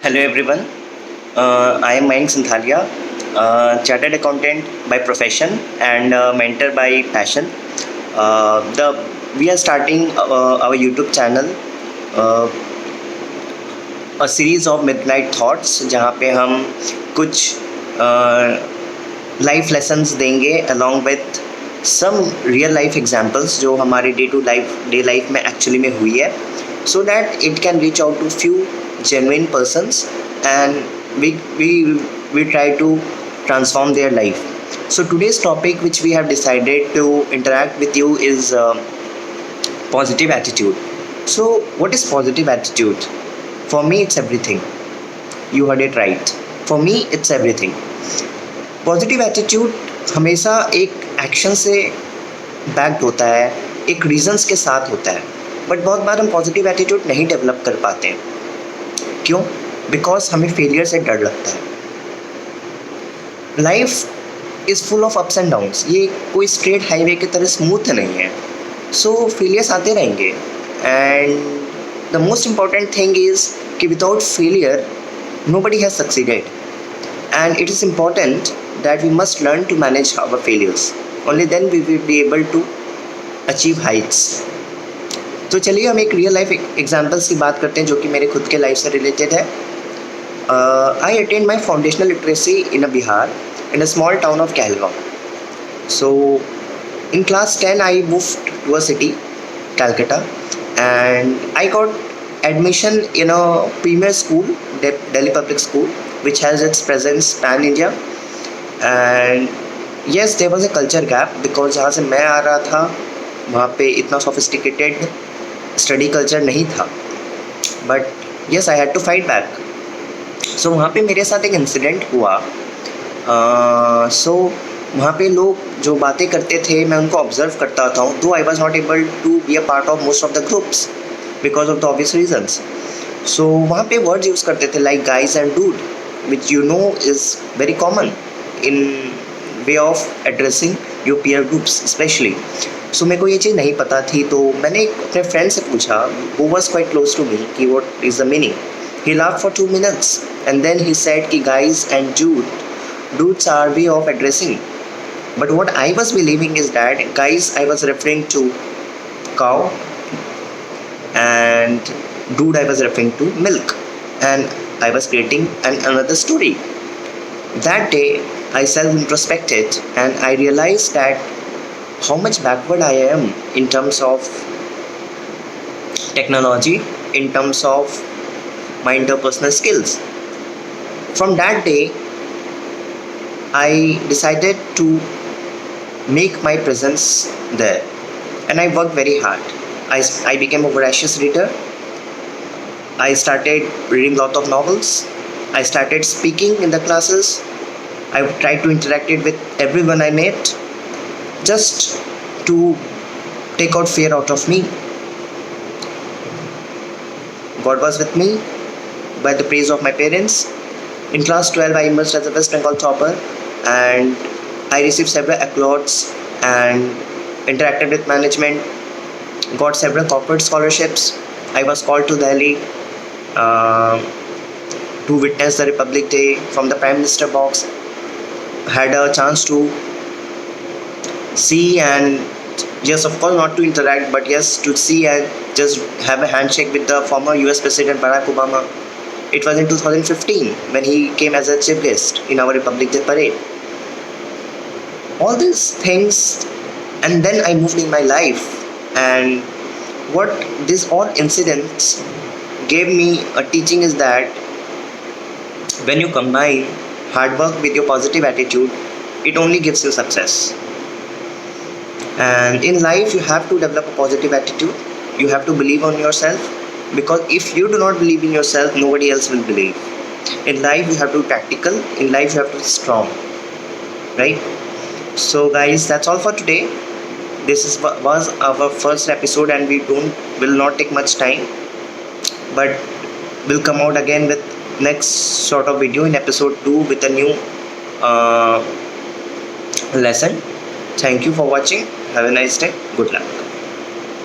Hello everyone. I am Mayank Santhalia, chartered accountant by profession and mentor by passion. The We are starting our YouTube channel, uh, a series of midnight thoughts, जहाँ पे हम कुछ life lessons देंगे along with some real life examples जो हमारे day life में actually में हुई है, so that it can reach out to few genuine persons and we try to transform their life. So today's topic which we have decided to interact with you is positive attitude. So what is positive attitude? For me it's everything. You heard it right. For me it's everything. Positive attitude हमेशा एक action से backed होता है, एक reasons के साथ होता है, बट बहुत बार हम पॉजिटिव एटीट्यूड नहीं डेवलप कर पाते हैं. क्यों? बिकॉज हमें फेलियर से डर लगता है. Life is full of ups and downs. ये कोई स्ट्रेट हाईवे की तरह स्मूथ नहीं है. सो फेलियर्स आते रहेंगे and the most important thing is कि without failure nobody has succeeded, and it is important that we must learn to manage our failures. Only then we will be able to achieve heights. तो चलिए हम एक real life examples की बात करते हैं जो कि मेरे खुद के लाइफ से रिलेटेड है. I attend my foundational literacy in a Bihar in a small town of Kalgaon. So in class 10 I moved to a city, Calcutta, and I got admission in a premier school, Delhi Public School, which has its presence pan India. And yes, there was a culture gap because जहाँ से मैं आ रहा था वहाँ पे इतना sophisticated study culture नहीं था, but yes I had to fight back. So वहाँ पे मेरे साथ एक इंसिडेंट हुआ. सो वहाँ पे लोग जो बातें करते थे मैं उनको ऑब्जर्व करता था, though I was not able to be a part of most of the groups because of the obvious reasons. So वहाँ पे वर्ड्स यूज़ करते थे like guys and dude, which you know is very common in way of addressing your peer groups specially. So मेरे को ये चीज़ नहीं पता थी, तो मैंने अपने फ्रेंड से पूछा, वो was quite close to me, कि what is the meaning. He laughed for 2 minutes and then he said कि guys and dudes are way of addressing. But what I was believing is that guys I was referring to cow and dude I was referring to milk, and I was creating another story. That day I self-introspected and I realized that how much backward I am in terms of technology, in terms of my interpersonal skills. From that day I decided to make my presence there, and I worked very hard. I became a voracious reader. I started reading lot of novels. I started speaking in the classes. I tried to interact with everyone I met just to take out fear out of me. God was with me by the praise of my parents. In class 12 I emerged as a West Bengal topper, and I received several accolades and interacted with management, got several corporate scholarships. I was called to Delhi to witness the Republic Day from the Prime Minister box. Had a chance to see and yes, of course not to interact, but yes to see and just have a handshake with the former US President Barack Obama. It was in 2015 when he came as a chief guest in our Republic Day parade. All these things, and then I moved in my life, and what these all incidents gave me a teaching is that when you combine hard work with your positive attitude, it only gives you success. And in life you have to develop a positive attitude. You have to believe on yourself, because if you do not believe in yourself, nobody else will believe. In life you have to be practical. In life you have to be strong, right? So guys, that's all for today. This was our first episode, and will not take much time, but we'll come out again with next sort of video in episode 2 with a new lesson. Thank you for watching. Have a nice day. Good luck.